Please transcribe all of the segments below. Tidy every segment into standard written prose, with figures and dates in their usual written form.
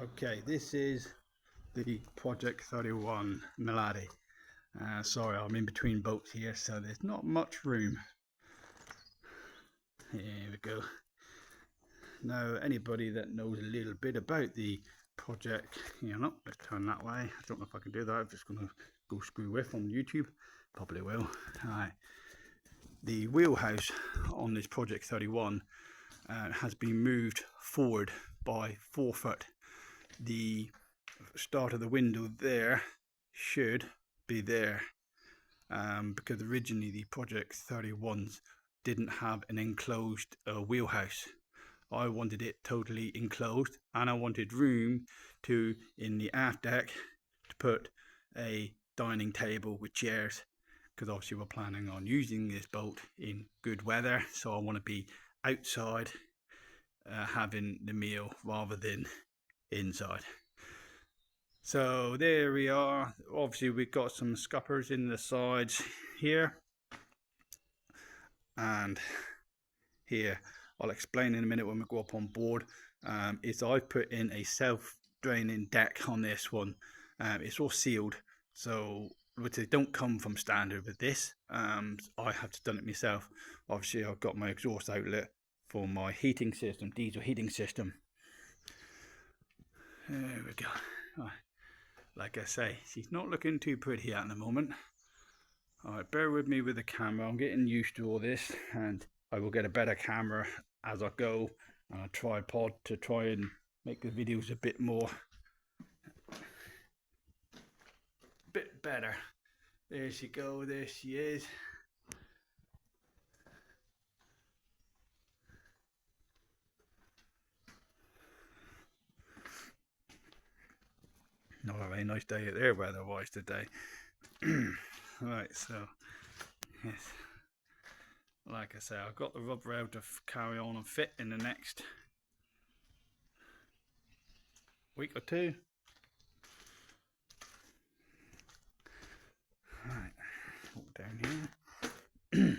Okay, this is the Project 31 Miladi. Sorry, I'm in between boats here, so there's not much room. Here we go. Now, anybody that knows a little bit about the project, let's turn that way. I don't know if I can do that. I'm just going to go screw with on YouTube. Probably will. Alright. The wheelhouse on this Project 31 has been moved forward by 4 foot. The start of the window there should be there because originally the Project 31s didn't have an enclosed wheelhouse. I wanted it totally enclosed, and I wanted room to, in the aft deck, to put a dining table with chairs, because obviously we're planning on using this boat in good weather, so I want to be outside having the meal rather than inside. So there we are. Obviously we've got some scuppers in the sides here and here. I'll explain in a minute when we go up on board. Is I've put in a self-draining deck on this one. It's all sealed, so they don't come from standard with this. I have done it myself. Obviously I've got my exhaust outlet for my heating system, diesel heating system. There we go. Right. Like I say, she's not looking too pretty at the moment. Alright, bear with me with the camera. I'm getting used to all this, and I will get a better camera as I go, and a tripod to try and make the videos a bit better. There she goes, there she is. Not a very nice day out there weather-wise today. Right, so yes, like I say, I've got the rubber out to carry on and fit in the next week or two. Right, walk down here.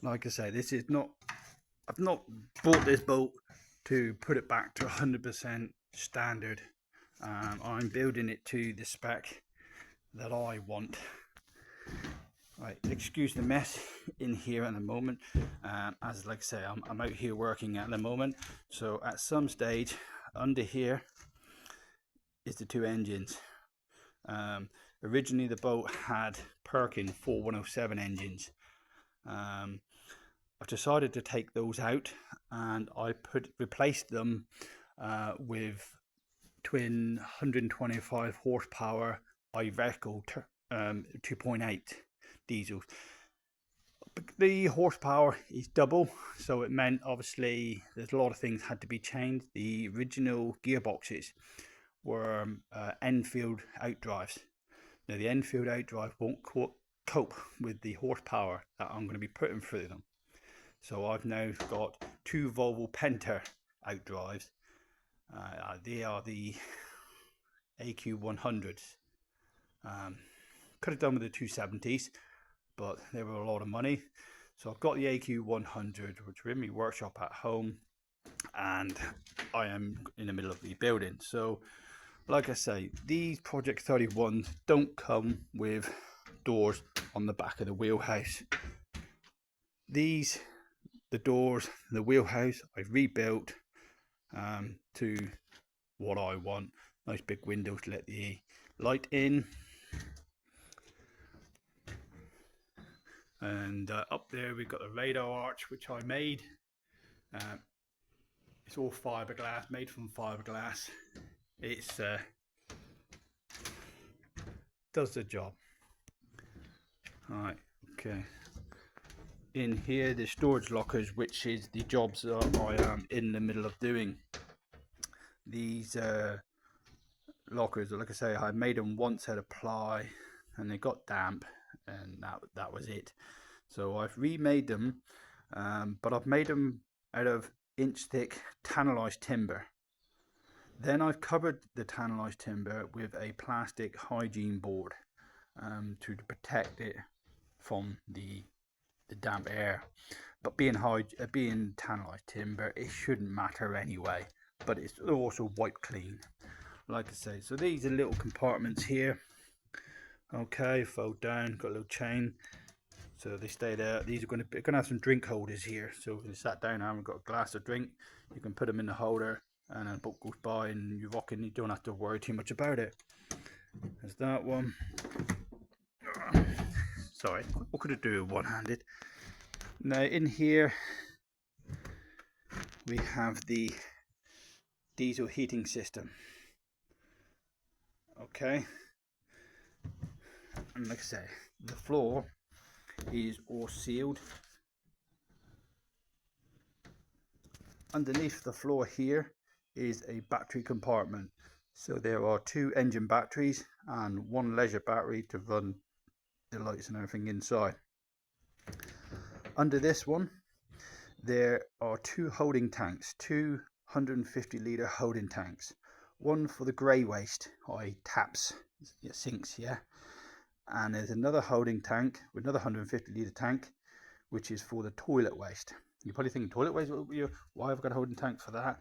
Like I say, this is not, I've not bought this boat to put it back to 100% standard. I'm building it to the spec that I want. Right, excuse the mess in here at the moment. As like I say, I'm out here working at the moment, so at some stage under here is the 2 engines. Originally the boat had Perkin 4107 engines. I've decided to take those out, and I replaced them with twin 125 horsepower Iveco 2.8 diesels. The horsepower is double, so it meant obviously there's a lot of things had to be changed. The original gearboxes were Enfield outdrives. Now the Enfield outdrive won't cope with the horsepower that I'm going to be putting through them. So I've now got 2 Volvo Penta outdrives. They are the AQ100s. Could have done with the 270s, but they were a lot of money. So I've got the AQ100, which are in my workshop at home, and I am in the middle of rebuilding. So like I say, these Project 31s don't come with doors on the back of the wheelhouse. The doors, the wheelhouse, I've rebuilt to what I want. Nice big windows to let the light in. And up there we've got the radar arch, which I made. It's all fiberglass, made from fiberglass. It's does the job. Alright, okay. In here, the storage lockers, which is the jobs that I am in the middle of doing. These lockers, like I say, I made them once out of ply, and they got damp, and that was it. So I've remade them, but I've made them out of inch-thick tannalized timber. Then I've covered the tannalized timber with a plastic hygiene board to protect it from the the damp air. But being tannalized timber, it shouldn't matter anyway. But it's also wiped clean, like I say. So these are little compartments here. Okay, fold down, got a little chain, so they stay there. These are going to have some drink holders here. So if you sat down and we've got a glass of drink, you can put them in the holder, and a boat goes by and you're rocking. You don't have to worry too much about it. There's that one. Sorry, what could I do one-handed? Now in here we have the diesel heating system. Okay, and like I say, the floor is all sealed. Underneath the floor here is a battery compartment. So there are 2 engine batteries and 1 leisure battery to run the lights and everything inside. Under this one there are 2 holding tanks, 2 150-litre holding tanks. One for the grey waste, i.e. taps, sinks, yeah. And there's another holding tank with another 150-litre tank, which is for the toilet waste. You're probably thinking, toilet waste? Why have I got a holding tank for that?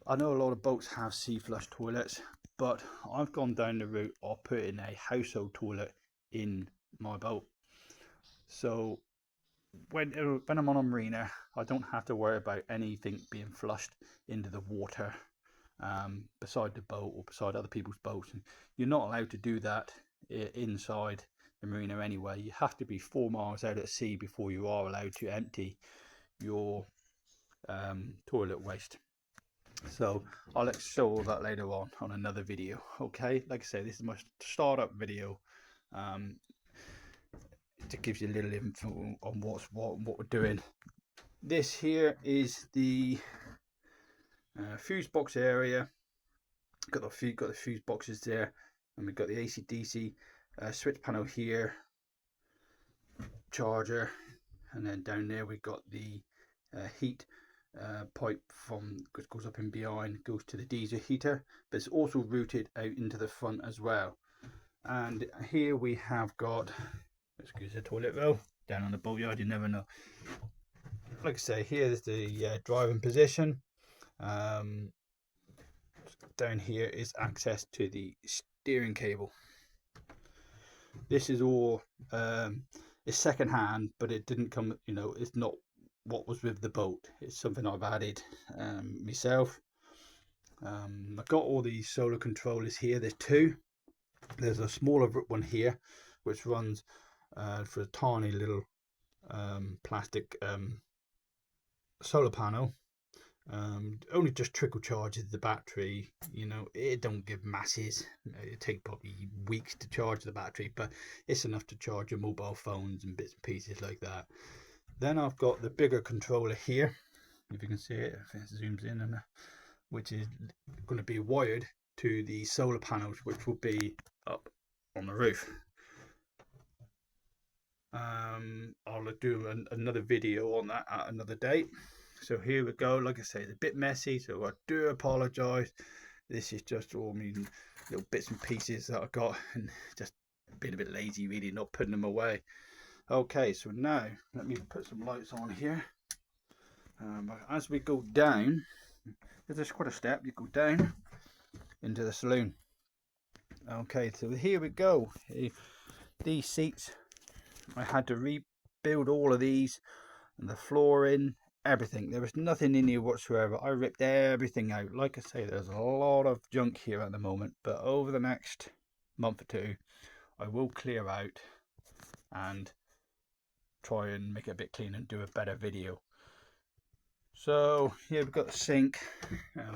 I know a lot of boats have sea flush toilets, but I've gone down the route of putting a household toilet in my boat. So when I'm on a marina, I don't have to worry about anything being flushed into the water beside the boat or beside other people's boats. And you're not allowed to do that inside the marina anyway. You have to be 4 miles out at sea before you are allowed to empty your toilet waste. So I'll show all that later on another video. Okay, like I say, this is my startup video. It gives you a little info on what we're doing. This here is the fuse box area. Got the fuse boxes there, and we've got the AC/DC switch panel here, charger, and then down there we've got the heat pipe which goes up in behind, goes to the diesel heater, but it's also routed out into the front as well. And here we have got, excuse the toilet roll, down on the boatyard, you never know. Like I say, here's the driving position. Down here is access to the steering cable. This is all it's second hand, but it didn't come, it's not what was with the boat. It's something I've added myself. I've got all these solar controllers here. There's 2. There's a smaller one here which runs for a tiny little plastic solar panel. Only just trickle charges the battery. It don't give masses. It take probably weeks to charge the battery, but it's enough to charge your mobile phones and bits and pieces like that. Then I've got the bigger controller here, if you can see it, if it zooms in, which is going to be wired to the solar panels, which will be up on the roof. I'll do another video on that at another date. So here we go. Like I say, it's a bit messy, so I do apologise. This is just all me little bits and pieces that I got, and just being a bit lazy really, not putting them away. Okay, so now let me put some lights on here. As we go down, there's quite a step. You go down into the saloon. Okay, so here we go. These seats, I had to rebuild all of these, and the flooring, everything. There was nothing in here whatsoever. I ripped everything out. Like I say, there's a lot of junk here at the moment, but over the next month or 2, I will clear out and try and make it a bit clean and do a better video. So here we've got the sink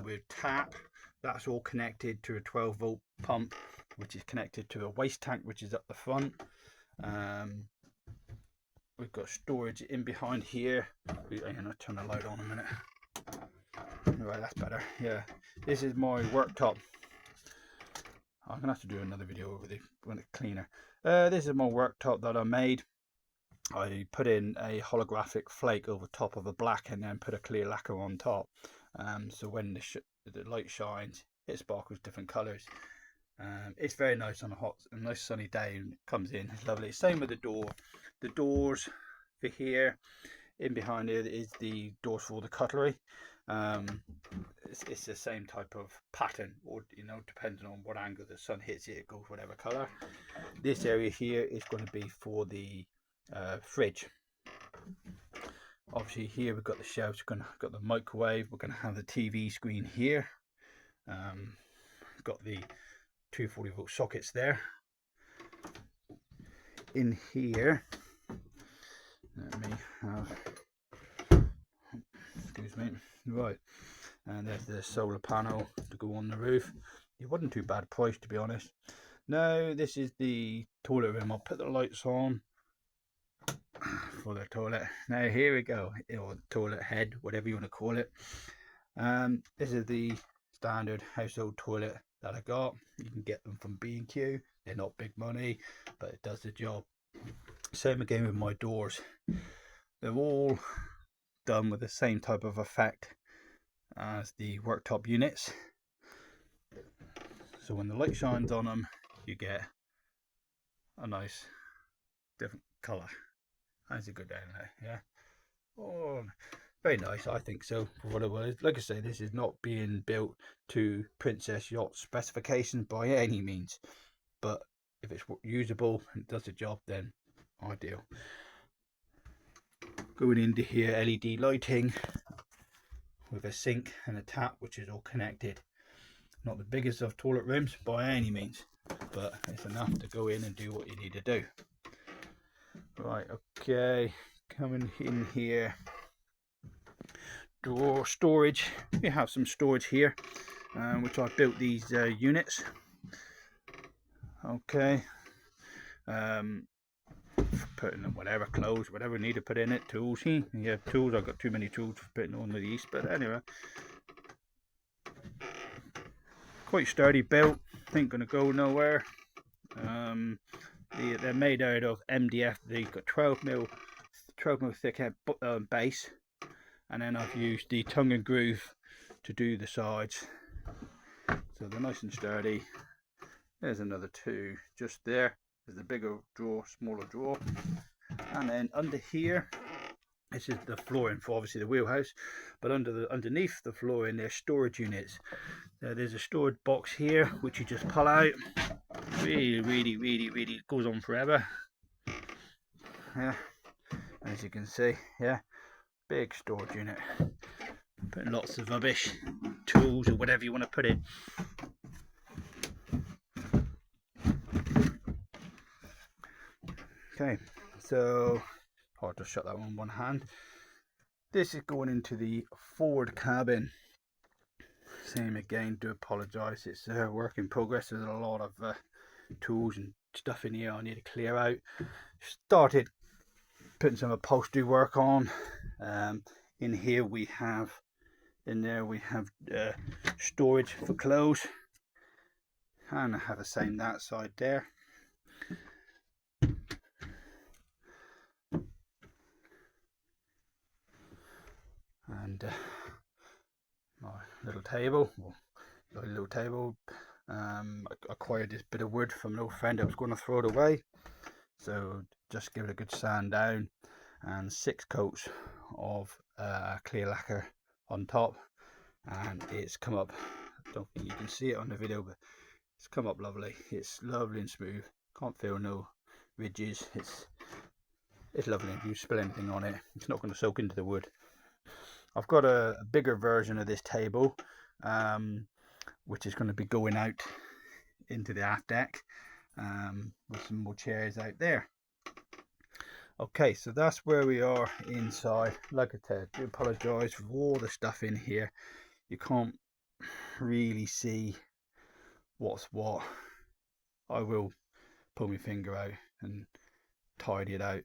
with tap. That's all connected to a 12-volt pump, which is connected to a waste tank, which is up the front. We've got storage in behind here. I'll turn the light on a minute. Right, that's better. Yeah, this is my worktop. I'm gonna have to do another video with it when it's cleaner. This is my worktop that I made. I put in a holographic flake over top of a black, and then put a clear lacquer on top. So when the light shines, it sparkles different colours. It's very nice on a nice sunny day, and it comes in. It's lovely. Same with the door. The doors for here. In behind it is the doors for the cutlery. It's the same type of pattern, or you know, depending on what angle the sun hits it, it goes whatever color. This area here is going to be for the fridge. Obviously here we've got the shelves, got the microwave, we're going to have the TV screen here. Got the 240-volt sockets there. In here, let me have, excuse me, right, and there's the solar panel to go on the roof. It wasn't too bad price, to be honest. Now this is the toilet room. I'll put the lights on for the toilet. Now here we go, or toilet head, whatever you want to call it. This is the standard household toilet that I got. You can get them from B&Q. They're not big money, but it does the job. Same again with my doors. They're all done with the same type of effect as the worktop units. So when the light shines on them, you get a nice different colour. How's it go down there? Yeah. Oh, very nice, I think so, for what it was. Like I say, this is not being built to Princess Yacht specifications by any means, but if it's usable and does the job, then ideal. Going into here, LED lighting with a sink and a tap, which is all connected. Not the biggest of toilet rooms by any means, but it's enough to go in and do what you need to do. Right, okay, coming in here, drawer storage. We have some storage here, which I built these units. Okay, putting in whatever clothes, whatever I need to put in it, tools. Yeah, tools. I've got too many tools for putting on these, but anyway, quite sturdy built. Ain't gonna go nowhere. They're made out of MDF. They've got 12 mil thick base, and then I've used the tongue and groove to do the sides, so they're nice and sturdy. There's another two just there. There's a bigger drawer, smaller drawer, and then under here, this is the flooring for obviously the wheelhouse, but underneath the flooring there's storage units. There's a storage box here which you just pull out. Really goes on forever. Yeah, as you can see, yeah, big storage unit. Putting lots of rubbish, tools, or whatever you want to put in. Okay, so hard to shut that one with one hand. This is going into the forward cabin. Same again, do apologise, it's a work in progress. There's a lot of tools and stuff in here I need to clear out. Started putting some upholstery work on. In here we have, storage for clothes, and I have the same that side there. And my little table, I acquired this bit of wood from an old friend that was going to throw it away, so just give it a good sand down, and 6 coats of clear lacquer on top, and it's come up. I don't think you can see it on the video, but it's come up lovely. It's lovely and smooth, can't feel no ridges. It's lovely. If you spill anything on it, it's not going to soak into the wood. I've got a bigger version of this table, which is going to be going out into the aft deck, with some more chairs out there. Okay, so that's where we are inside. Like I said, I do apologise for all the stuff in here. You can't really see what's what. I will pull my finger out and tidy it out.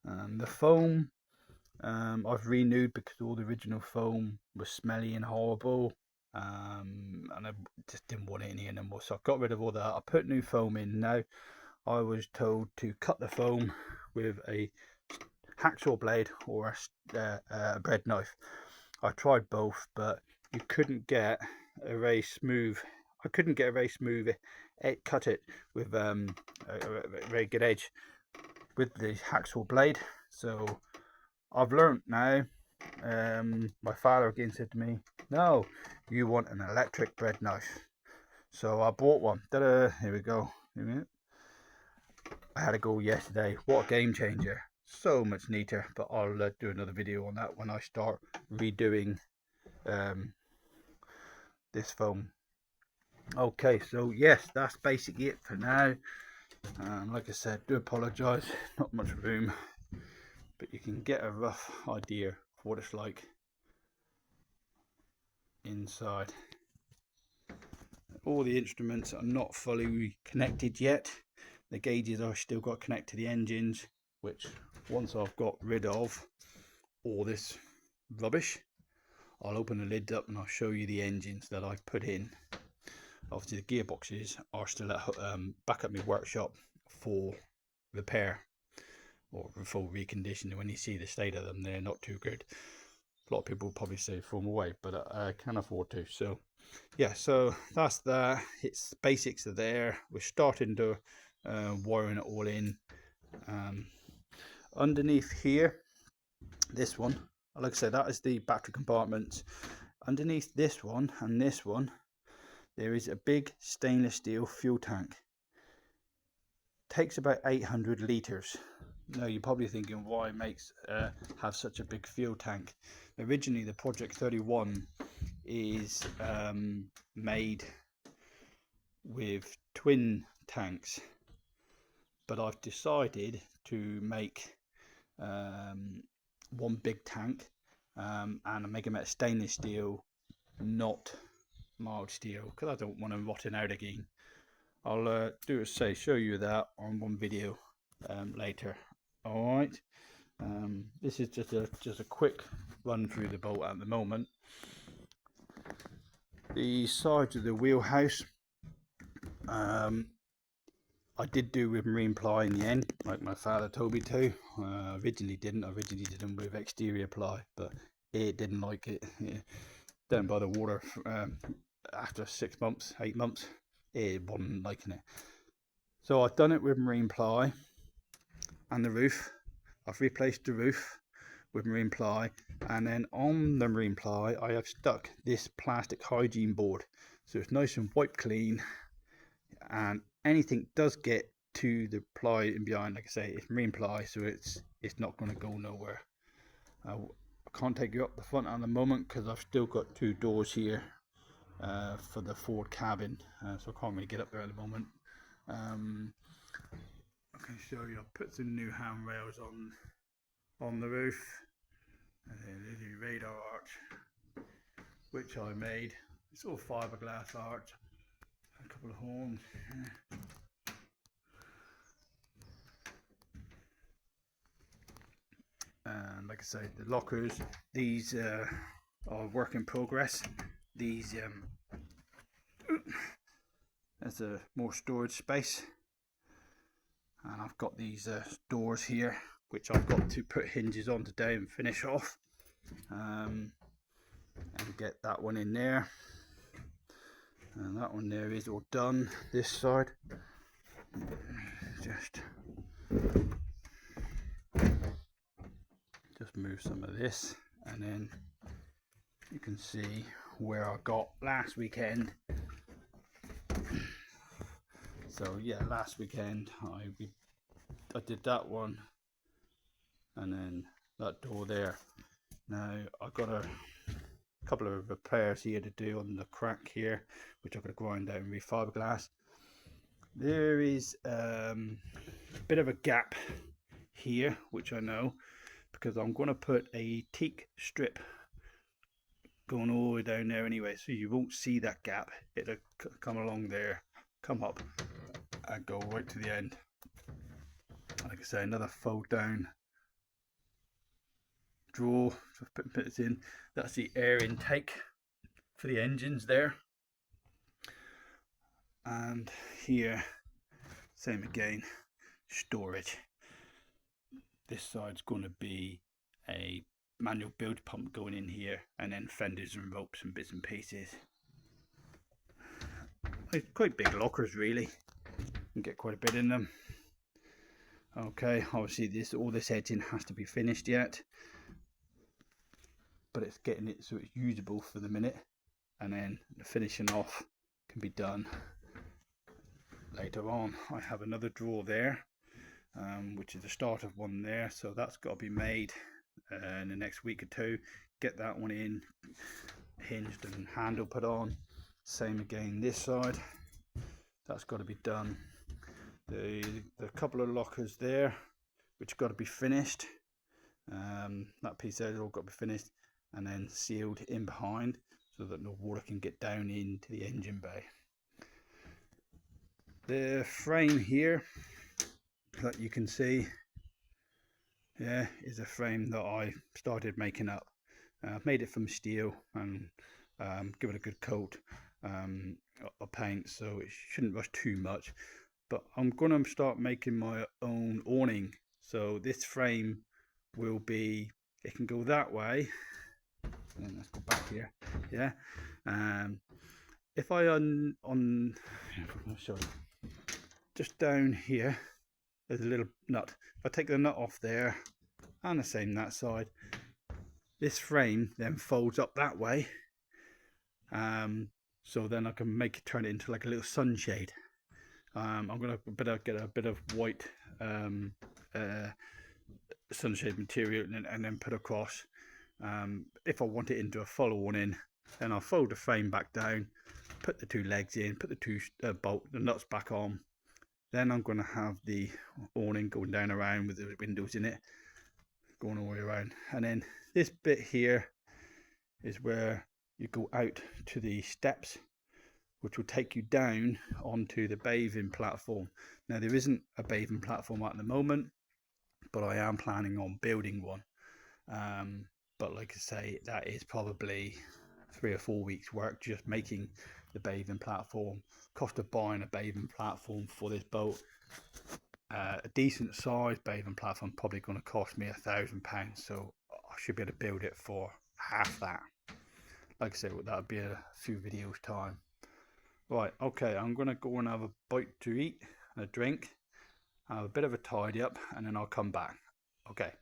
The foam, I've renewed because all the original foam was smelly and horrible, and I just didn't want it in here anymore, so I got rid of all that. I put new foam in. Now I was told to cut the foam with a hacksaw blade or a bread knife. I tried both, but you couldn't get a very smooth, cut it with a very good edge with the hacksaw blade, so I've learnt now. My father again said to me, no, you want an electric bread knife. So I bought one. Ta-da! Here we go. I had a go yesterday. What a game changer. So much neater, but I'll do another video on that when I start redoing this phone. Okay, so yes, that's basically it for now. Like I said, do apologise, not much room, but you can get a rough idea of what it's like inside. All the instruments are not fully connected yet. The gauges are still got to connect to the engines, which once I've got rid of all this rubbish, I'll open the lid up and I'll show you the engines that I've put in. Obviously the gearboxes are still at back at my workshop for repair or full reconditioning. When you see the state of them, they're not too good. A lot of people will probably say throw them away, but I can afford to. So yeah, so that's that. It's basics are there. We're starting to wiring it all in. Underneath here, this one, like I said, that is the battery compartment. Underneath this one and this one, there is a big stainless steel fuel tank. Takes about 800 litres. Now you're probably thinking, why makes have such a big fuel tank? Originally the Project 31 is made with twin tanks, but I've decided to make one big tank and make them out of stainless steel, not mild steel, because I don't want them rotting out again. I'll show you that on one video later. All right. This is just a quick run through the boat at the moment. The sides of the wheelhouse, I did do with marine ply in the end, like my father told me to. Originally didn't. I originally did them with exterior ply, but it didn't like it. Down by the water, after 6 months, 8 months, it wasn't liking it. So I've done it with marine ply and the roof. I've replaced the roof with marine ply, and then on the marine ply I have stuck this plastic hygiene board, so it's nice and wiped clean, and anything does get to the ply in behind, like I say, it's marine ply, so it's not going to go nowhere. I can't take you up the front at the moment because I've still got 2 doors here for the forward cabin, so I can't really get up there at the moment. I can show you, I've put some new handrails on the roof, and then there's the radar arch which I made. It's all fiberglass arch, a couple of horns. And like I say, the lockers, these are work in progress. These there's a more storage space, and I've got these doors here which I've got to put hinges on today and finish off, and get that one in there, and that one there is all done. This side, just move some of this, and then you can see where I got last weekend. So yeah, last weekend I did that one, and then that door there. Now I've got a couple of repairs here to do on the crack here, which I've got to grind out and re-fiberglass. There is a bit of a gap here, which I know, because I'm going to put a teak strip going all the way down there anyway, so you won't see that gap. It'll come along there, come up and go right to the end. Like I say, another fold down drawer, so I've put it in. That's the air intake for the engines there. And here, same again, storage. This side's going to be a manual build pump going in here, and then fenders and ropes and bits and pieces. Quite big lockers really, you can get quite a bit in them. Okay, obviously all this edging has to be finished yet, but it's getting it so it's usable for the minute, and then the finishing off can be done later on. I have another drawer there, which is the start of one there, so that's got to be made in the next week or two. Get that one in, hinged and handle put on. Same again this side, that's got to be done. The couple of lockers there, which got to be finished. That piece there has all got to be finished and then sealed in behind so that no water can get down into the engine bay. The frame here that you can see, yeah, is a frame that I started making up. I've made it from steel and give it a good coat of paint, so it shouldn't rush too much. But I'm going to start making my own awning. So this frame will be, it can go that way. And let's go back here. Yeah. If I I'll show you. Just down here, there's a little nut. If I take the nut off there, and the same that side, this frame then folds up that way. So then I can turn it into like a little sunshade. I'm gonna get a bit of white sunshade material and then put across. If I want it into a full awning, then I'll fold the frame back down, put the two legs in, put the two the nuts back on. Then I'm going to have the awning going down around with the windows in it, going all the way around. And then this bit here is where you go out to the steps, which will take you down onto the bathing platform. Now there isn't a bathing platform at the moment, but I am planning on building one. But like I say, that is probably 3 or 4 weeks work just making the bathing platform. Cost of buying a bathing platform for this boat, a decent sized bathing platform, probably going to cost me £1,000, so I should be able to build it for half that. Like I said, that would be a few videos time. Right, okay, I'm going to go and have a bite to eat and a drink, have a bit of a tidy up, and then I'll come back. Okay.